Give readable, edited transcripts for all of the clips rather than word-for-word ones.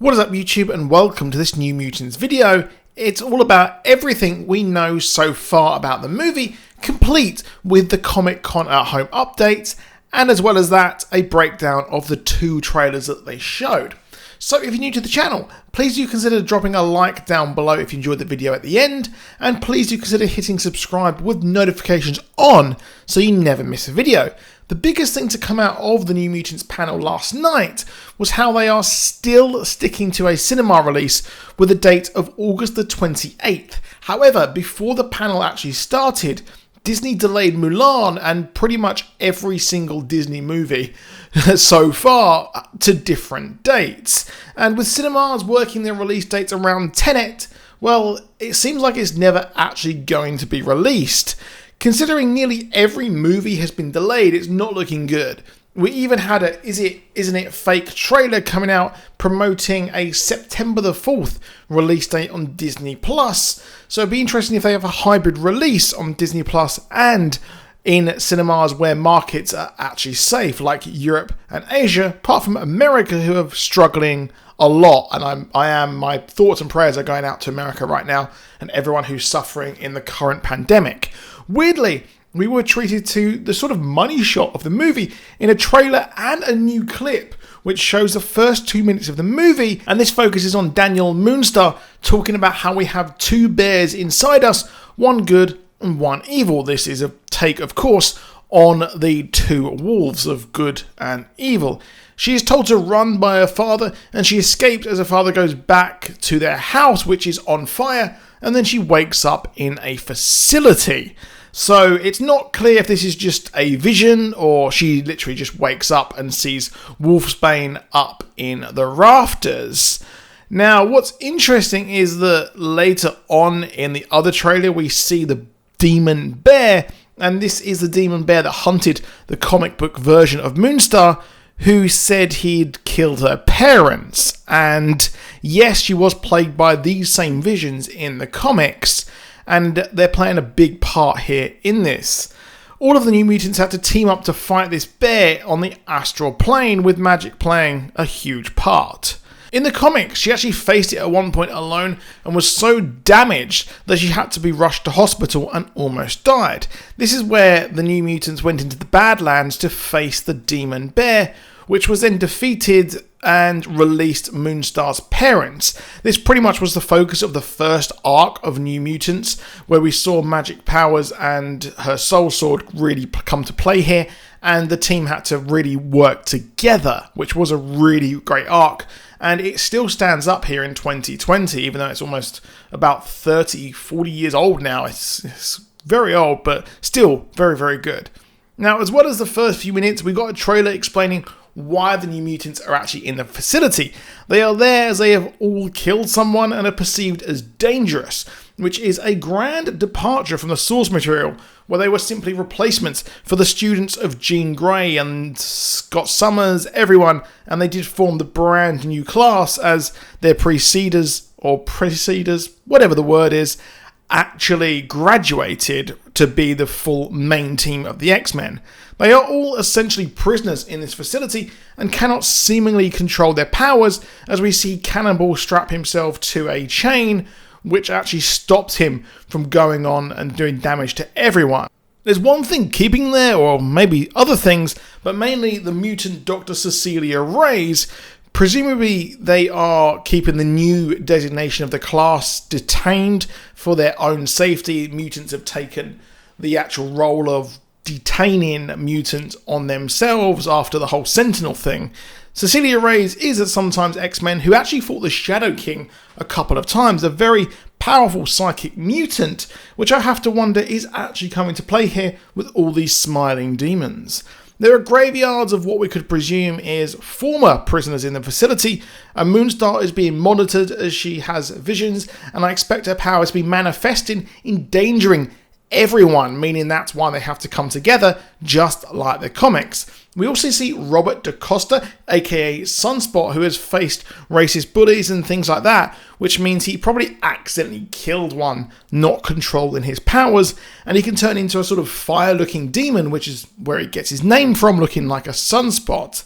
What is up YouTube, and welcome to this New Mutants video. It's all about everything we know so far about the movie, complete with the Comic Con at Home updates, and as well as that, a breakdown of the two trailers that they showed. So if you're new to the channel, please do consider dropping a like down below if you enjoyed the video at the end, and please do consider hitting subscribe with notifications on so you never miss a video. The biggest thing to come out of the New Mutants panel last night was how they are still sticking to a cinema release with a date of August the 28th. However, before the panel actually started, Disney delayed Mulan and pretty much every single Disney movie so far to different dates. And with cinemas working their release dates around Tenet, well, it seems like it's never actually going to be released. Considering nearly every movie has been delayed, it's not looking good. We even had a Isn't It fake trailer coming out promoting a September the 4th release date on Disney+. So it'd be interesting if they have a hybrid release on Disney Plus and in cinemas where markets are actually safe, like Europe and Asia, apart from America, who are struggling a lot. And my thoughts and prayers are going out to America right now and everyone who's suffering in the current pandemic. Weirdly, we were treated to the sort of money shot of the movie in a trailer and a new clip, which shows the first 2 minutes of the movie, and this focuses on Daniel Moonstar talking about how we have two bears inside us, one good and one evil. This is a take, of course, on the two wolves of good and evil. She is told to run by her father, and she escapes as her father goes back to their house, which is on fire, and then she wakes up in a facility. So it's not clear if this is just a vision or she literally just wakes up and sees Wolfsbane up in the rafters. Now, what's interesting is that later on in the other trailer, we see the demon bear, and this is the demon bear that hunted the comic book version of Moonstar, who said he'd killed her parents. And yes, she was plagued by these same visions in the comics, and they're playing a big part here in this. All of the New Mutants had to team up to fight this bear on the astral plane, with Magik playing a huge part. In the comics, she actually faced it at one point alone and was so damaged that she had to be rushed to hospital and almost died. This is where the New Mutants went into the Badlands to face the demon bear, which was then defeated and released Moonstar's parents. This pretty much was the focus of the first arc of New Mutants, where we saw Magik powers and her soul sword really come to play here, and the team had to really work together, which was a really great arc. And it still stands up here in 2020, even though it's almost about 40 years old now. It's very old, but still very, very good. Now, as well as the first few minutes, we got a trailer explaining why the New Mutants are actually in the facility. They are there as they have all killed someone and are perceived as dangerous, which is a grand departure from the source material, where they were simply replacements for the students of Jean Grey and Scott Summers, everyone, and they did form the brand new class as their preceders, whatever the word is, actually graduated to be the full main team of the X-Men. They are all essentially prisoners in this facility and cannot seemingly control their powers, as we see Cannonball strap himself to a chain, which actually stops him from going on and doing damage to everyone. There's one thing keeping there, or maybe other things, but mainly the mutant Dr. Cecilia Reyes. Presumably they are keeping the new designation of the class detained for their own safety. Mutants have taken the actual role of detaining mutants on themselves after the whole Sentinel thing. Cecilia Reyes is at sometimes X-Men, who actually fought the Shadow King a couple of times, a very powerful psychic mutant, which I have to wonder is actually coming to play here with all these smiling demons. There are graveyards of what we could presume is former prisoners in the facility, and Moonstar is being monitored as she has visions, and I expect her powers to be manifesting, endangering everyone, meaning that's why they have to come together, just like the comics. We also see Robert DaCosta, aka Sunspot, who has faced racist bullies and things like that, which means he probably accidentally killed one, not controlling his powers, and he can turn into a sort of fire-looking demon, which is where he gets his name from, looking like a sunspot.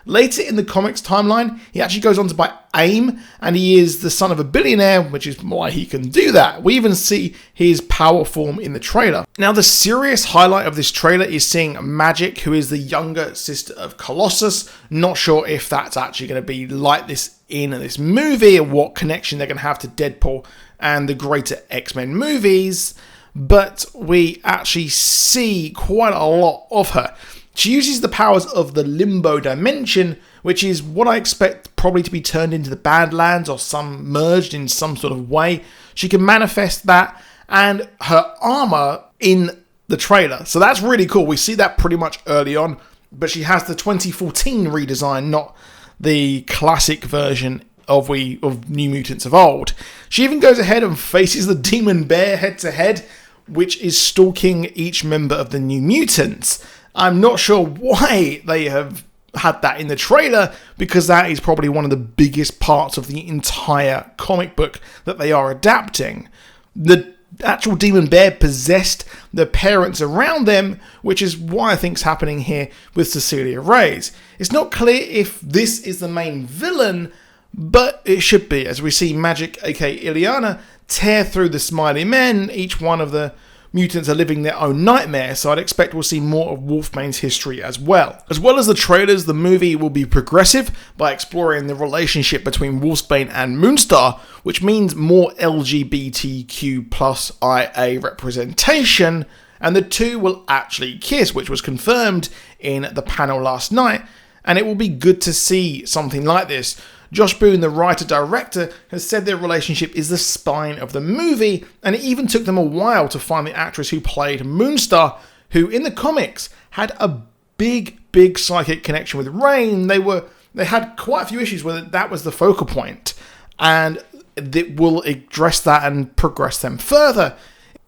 Later in the comics timeline, he actually goes on to buy AIM, and he is the son of a billionaire, which is why he can do that. We even see his power form in the trailer. Now, the serious highlight of this trailer is seeing Magik, who is the younger sister of Colossus. Not sure if that's actually going to be like this in this movie, or what connection they're going to have to Deadpool and the greater X-Men movies, but we actually see quite a lot of her. She uses the powers of the Limbo Dimension, which is what I expect probably to be turned into the Badlands or some merged in some sort of way. She can manifest that and her armor in the trailer. So that's really cool. We see that pretty much early on, but she has the 2014 redesign, not the classic version of New Mutants of old. She even goes ahead and faces the Demon Bear head to head, which is stalking each member of the New Mutants. I'm not sure why they have had that in the trailer, because that is probably one of the biggest parts of the entire comic book that they are adapting. The actual Demon Bear possessed the parents around them, which is why I think is happening here with Cecilia Reyes. It's not clear if this is the main villain, but it should be, as we see Magik, aka Illyana, tear through the Smiley Men. Each one of the mutants are living their own nightmare, so I'd expect we'll see more of Wolfsbane's history as well. As well as the trailers, the movie will be progressive by exploring the relationship between Wolfsbane and Moonstar, which means more LGBTQ plus IA representation, and the two will actually kiss, which was confirmed in the panel last night, and it will be good to see something like this. Josh Boone, the writer-director, has said their relationship is the spine of the movie, and it even took them a while to find the actress who played Moonstar, who in the comics had a big psychic connection with Rain. They had quite a few issues where that was the focal point, and it will address that and progress them further.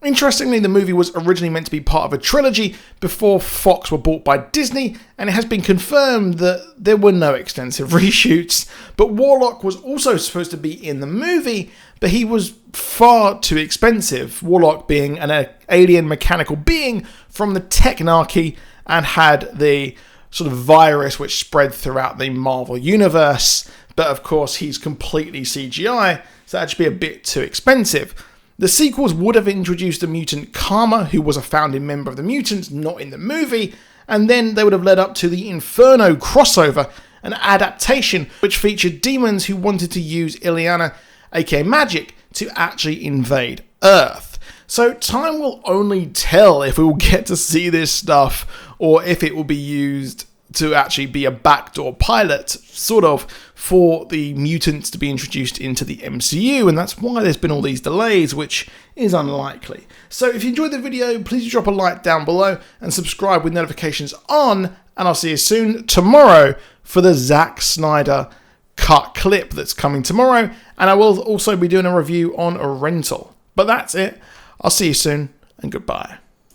Interestingly, the movie was originally meant to be part of a trilogy before Fox were bought by Disney, and it has been confirmed that there were no extensive reshoots. But Warlock was also supposed to be in the movie, but he was far too expensive. Warlock being an alien mechanical being from the Technarchy and had the sort of virus which spread throughout the Marvel universe. But of course, he's completely CGI, so that'd just be a bit too expensive. The sequels would have introduced the mutant Karma, who was a founding member of the Mutants, not in the movie, and then they would have led up to the Inferno crossover, an adaptation which featured demons who wanted to use Illyana, aka Magik, to actually invade Earth. So time will only tell if we will get to see this stuff, or if it will be used to actually be a backdoor pilot, sort of, for the mutants to be introduced into the MCU, and that's why there's been all these delays, which is unlikely. So if you enjoyed the video, please drop a like down below and subscribe with notifications on, and I'll see you soon tomorrow for the Zack Snyder cut clip that's coming tomorrow, and I will also be doing a review on a rental. But that's it. I'll see you soon, and goodbye.